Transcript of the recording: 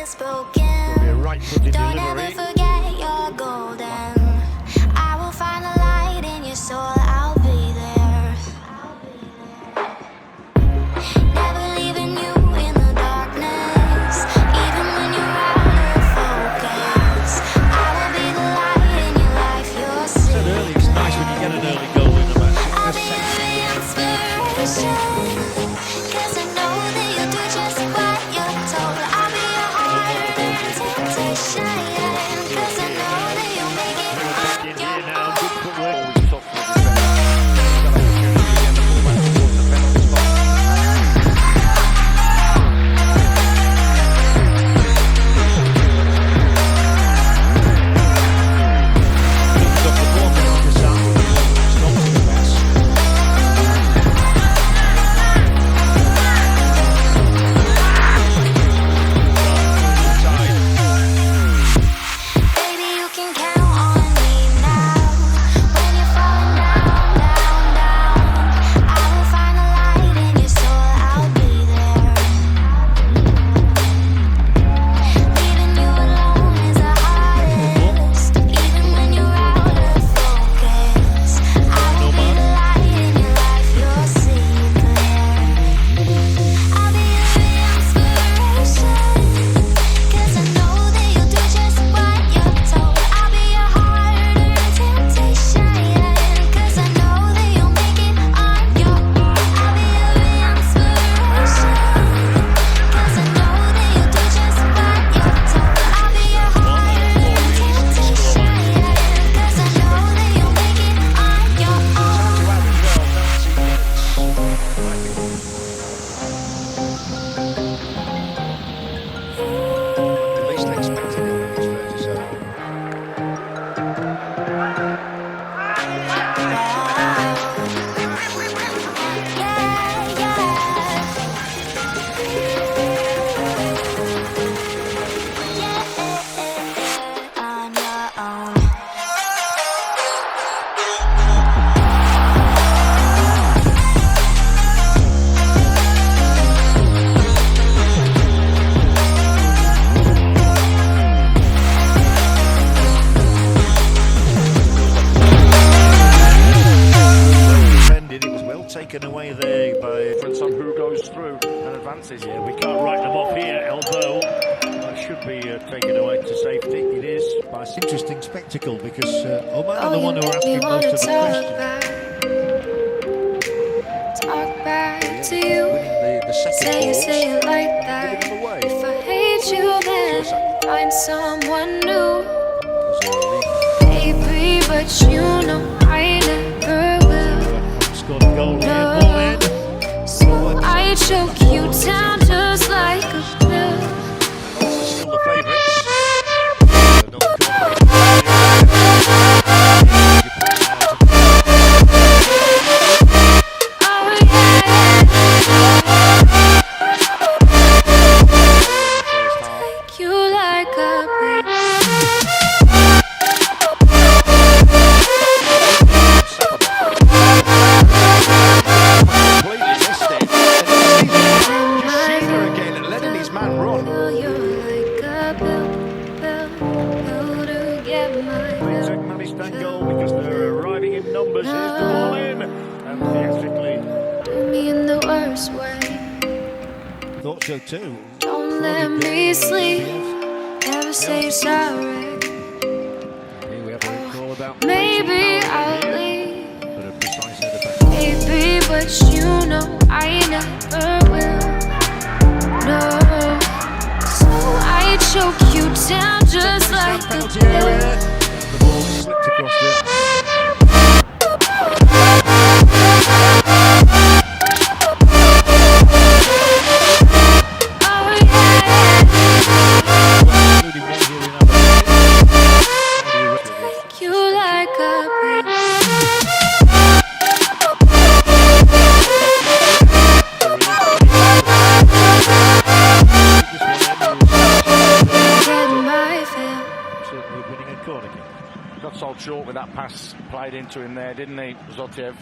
is broken. Right foot in Don't delivery. ever forget you're golden. I will find the light in your soul. I'll be there. Never leaving you in the darkness, even when you're out of focus. I will be the light in your life. You'll see. Said earlier, it's nice when you get an early goal in the match. I'll be your inspiration, 'cause I know that you'll do just what you're told. I'll be your heart and temptation, 'cause I know that you'll make it on In your here now, own. good footwork. Always top for the defender. Got an opportunity to get the ball back towards the penalty spot. Picks up the ball from the south. Strong to the pass. Baby, you can count on me now. When you're falling down, down, down, I will find the light in your soul. I'll be there. Leaving you alone is the hardest, even when you're out of focus. I will be the light in your life. You'll see it clear. I'll be your inspiration, 'cause I know that you'll do just what you're told. I'll be your heart and temptation, 'cause I know that you'll make it on your own. I'll be your inspiration, 'cause I know that you'll do just what you're told. I'll be your heart and temptation, 'cause I know that you'll make it on your own. At least expected it, it's fair to say. On your own. Defended, it was well taken away there by Difference on who goes through and advances. Yeah, we can't write them off here, although that should be taken away to safety. It is by an interesting spectacle because Oman are the one who are asking most of the questions. Talk back to you. Winning the second balls, Say it like that. giving them away. If I hate you, then find someone new. Baby, but you know I never will. Scored a goal here, ball in. So I choke you down just like a pill. Still the favourites. Oh yeah. Take you like a pill. You're like a pill to get my pill. Turkmenistan goal because they're arriving in numbers. Here's the ball in, and theatrically Do me in the worst way. thought so too. Don't let me sleep. Never say sorry. Here we have a call about Maybe I'll leave. but a precise header back. Baby, but you know I never will. No. So I choke you down just like a Penalty pill. area. The ball slipped across there. Oh yeah. Including one here in Abu Dhabi. Take you like a pill. Get my fill. Certainly winning a corner kick. Got sold short with that pass played into him there, didn't he, Zotiev?